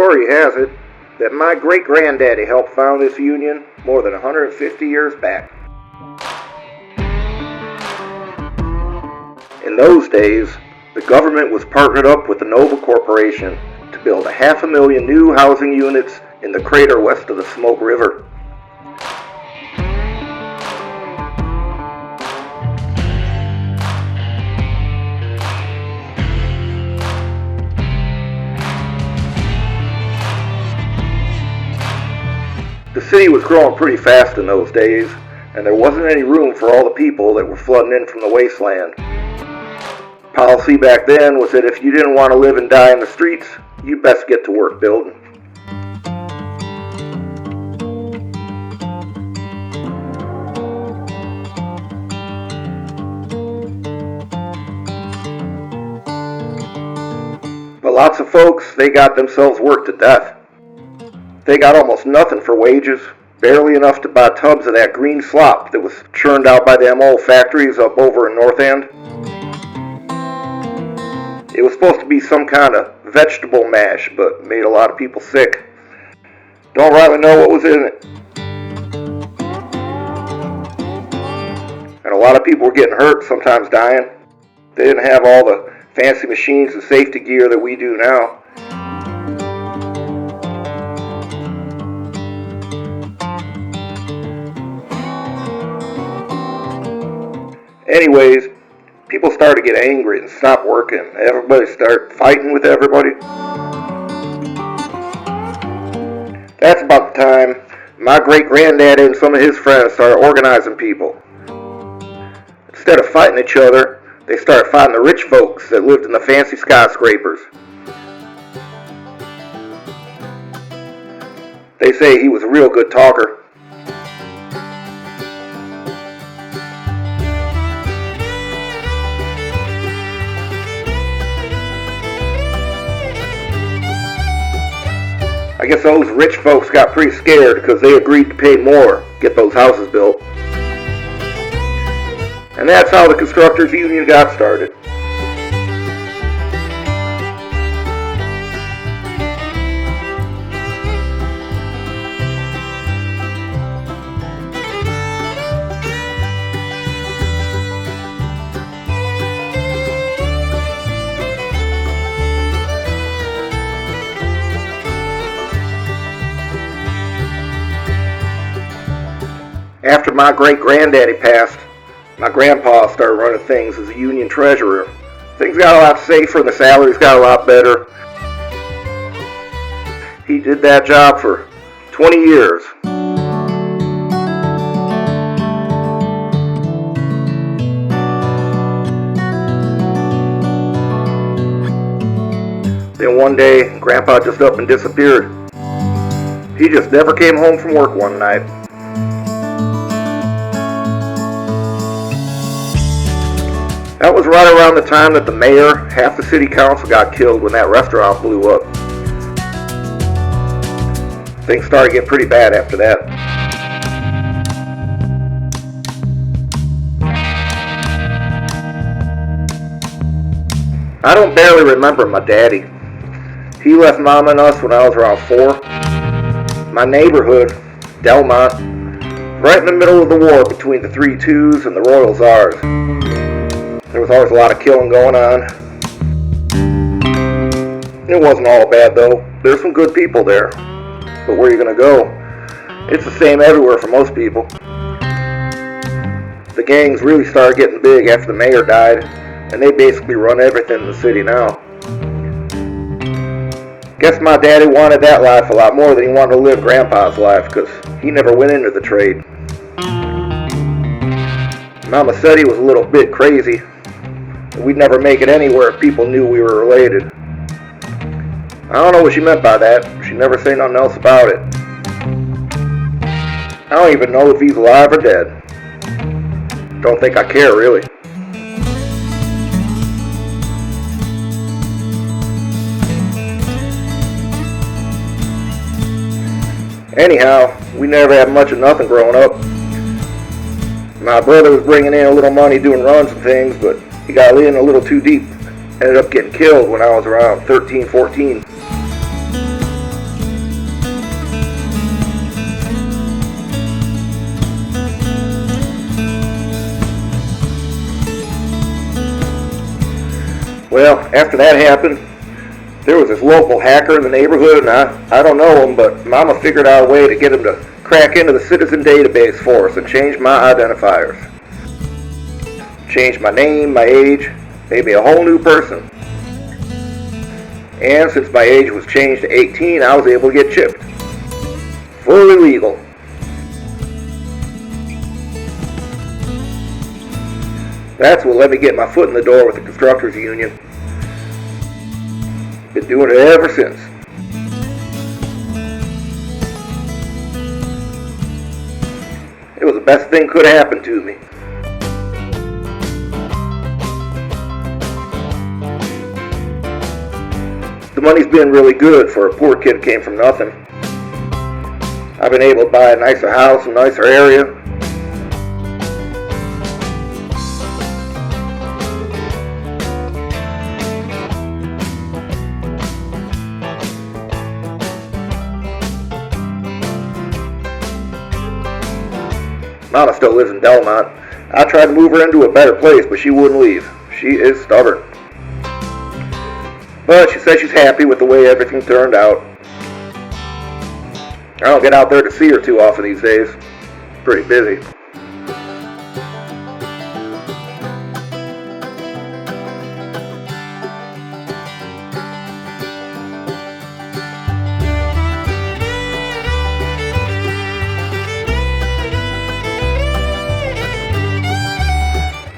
Story has it that my great-granddaddy helped found this union more than 150 years back. In those days, the government was partnered up with the Nova Corporation to build 500,000 new housing units in the crater west of the Smoke River. The city was growing pretty fast in those days, and there wasn't any room for all the people that were flooding in from the wasteland. Policy back then was that if you didn't want to live and die in the streets, you best get to work building. But lots of folks, they got themselves worked to death. They got almost nothing for wages, barely enough to buy tubs of that green slop that was churned out by them old factories up over in North End. It was supposed to be some kind of vegetable mash, but made a lot of people sick. Don't rightly know what was in it. And a lot of people were getting hurt, sometimes dying. They didn't have all the fancy machines and safety gear that we do now. Anyways, people started to get angry and stop working. Everybody started fighting with everybody. That's about the time my great-granddaddy and some of his friends started organizing people. Instead of fighting each other, they started fighting the rich folks that lived in the fancy skyscrapers. They say he was a real good talker. I guess those rich folks got pretty scared because they agreed to pay more to get those houses built. And that's how the Constructors Union got started. After my great-granddaddy passed, my grandpa started running things as a union treasurer. Things got a lot safer and the salaries got a lot better. He did that job for 20 years. Then one day, Grandpa just up and disappeared. He just never came home from work one night. That was right around the time that the mayor, half the city council got killed when that restaurant blew up. Things started getting pretty bad after that. I don't barely remember my daddy. He left Mama and us when I was around 4. My neighborhood, Delmont, right in the middle of the war between the 3-2s and the Royal Czars. There was always a lot of killing going on. It wasn't all bad though. There's some good people there. But where are you going to go? It's the same everywhere for most people. The gangs really started getting big after the mayor died, and they basically run everything in the city now. Guess my daddy wanted that life a lot more than he wanted to live Grandpa's life, because he never went into the trade. Mama said he was a little bit crazy. We'd never make it anywhere if people knew we were related. I don't know what she meant by that. She never said nothing else about it. I don't even know if he's alive or dead. Don't think I care, really. Anyhow, we never had much of nothing growing up. My brother was bringing in a little money doing runs and things, but he got in a little too deep. Ended up getting killed when I was around 13, 14. Well, after that happened, there was this local hacker in the neighborhood, and I don't know him, but Mama figured out a way to get him to crack into the citizen database for us and change my identifiers. Change my name, my age, made me a whole new person. And since my age was changed to 18, I was able to get chipped. Fully legal. That's what let me get my foot in the door with the constructors union. Been doing it ever since. It was the best thing could have happened to me. The money's been really good for a poor kid who came from nothing. I've been able to buy a nicer house, a nicer area. Mama still lives in Delmont. I tried to move her into a better place, but she wouldn't leave. She is stubborn. But she says she's happy with the way everything turned out. I don't get out there to see her too often these days. Pretty busy.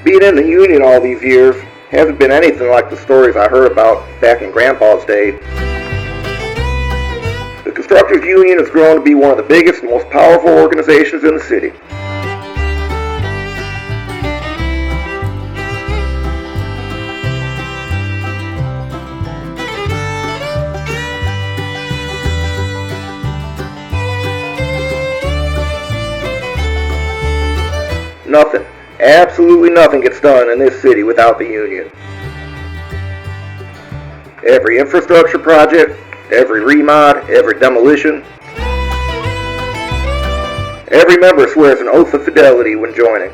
Being in the union all these years hasn't been anything like the stories I heard about back in Grandpa's day. The Constructors Union has grown to be one of the biggest and most powerful organizations in the city. Nothing. Absolutely nothing gets done in this city without the union. Every infrastructure project, every remod, every demolition, every member swears an oath of fidelity when joining.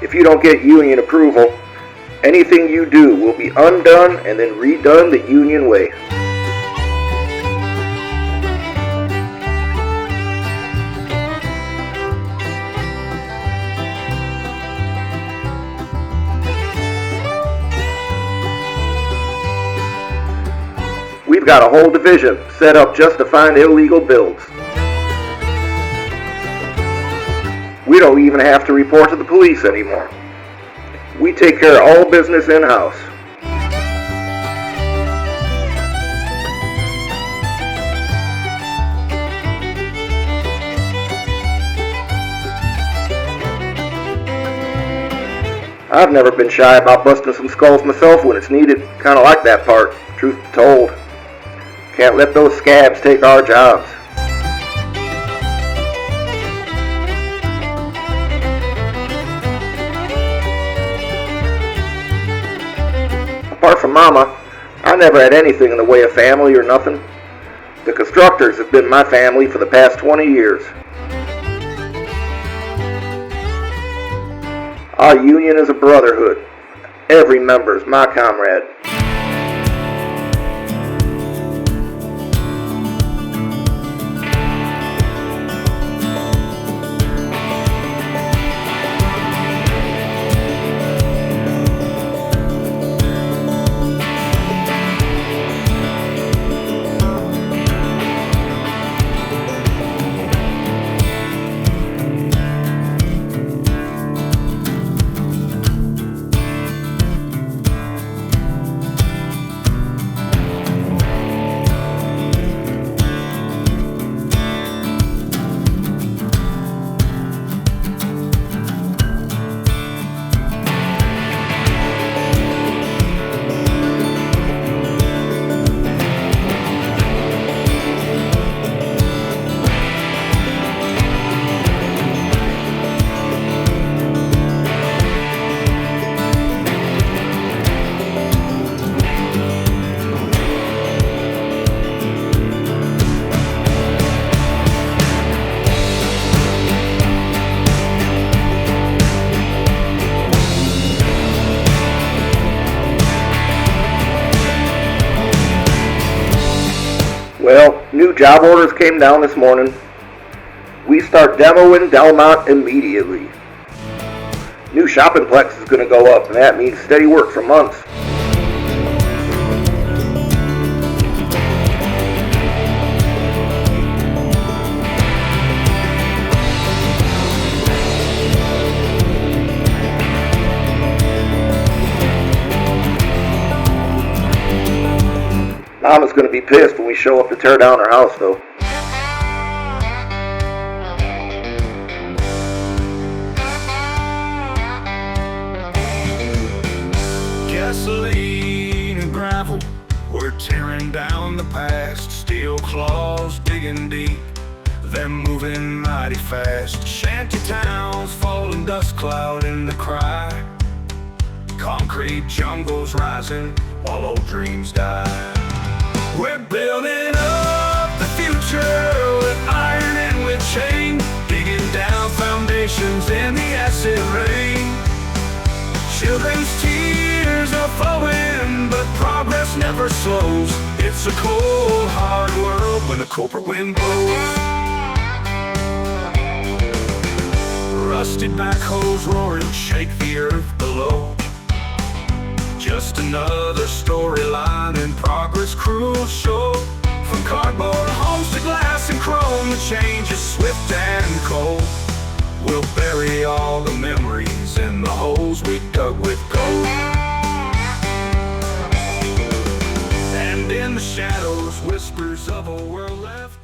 If you don't get union approval, anything you do will be undone and then redone the union way. We've got a whole division set up just to find illegal builds. We don't even have to report to the police anymore. We take care of all business in-house. I've never been shy about busting some skulls myself when it's needed. Kind of like that part, truth be told. Can't let those scabs take our jobs. Apart from Mama, I never had anything in the way of family or nothing. The Constructors have been my family for the past 20 years. Our union is a brotherhood. Every member is my comrade. Well, new job orders came down this morning. We start demoing Delmont immediately. New shopping plex is going to go up, and that means steady work for months. Mama's going to be pissed when we show up to tear down her house, though. Gasoline and gravel, we're tearing down the past. Steel claws digging deep, them moving mighty fast. Shanty towns falling, dust cloud in the cry. Concrete jungles rising while old dreams die. We're building up the future with iron and with chain, digging down foundations in the acid rain. Children's tears are flowing, but progress never slows. It's a cold, hard world when the corporate wind blows. Rusted backhoes roaring shake the earth below. Just another storyline in progress, cruel show. From cardboard homes to glass and chrome, the change is swift and cold. We'll bury all the memories in the holes we dug with gold. And in the shadows, whispers of a world left